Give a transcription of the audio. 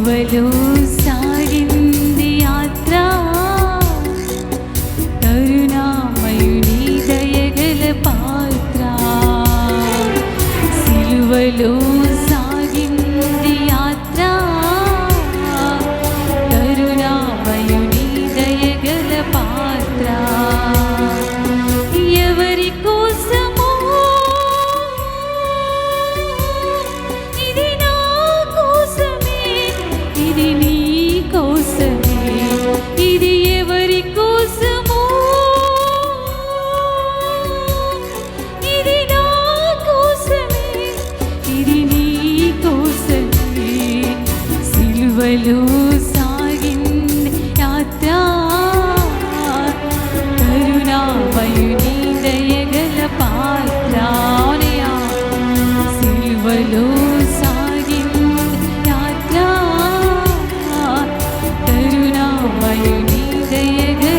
సిలువలో సాగింది యాత్ర, కరుణామయుని దయగల పాత్ర. సిలువలో సాగింది యాత్ర, కరుణామయుని దయగల పాత్ర. ఎవరి కోసమో ఇది నా కోసమే, ఇది నీ కోసమే. ఇది ఎవరి కోసమో ఇది నా కోసమే, ఇది నీ కోసమే. సిలువలో సాగింది యాత్ర, కరుణామయుని దయగల పాత్ర. సిలువలో సాగింది యాత్ర, కరుణామయుని దయగల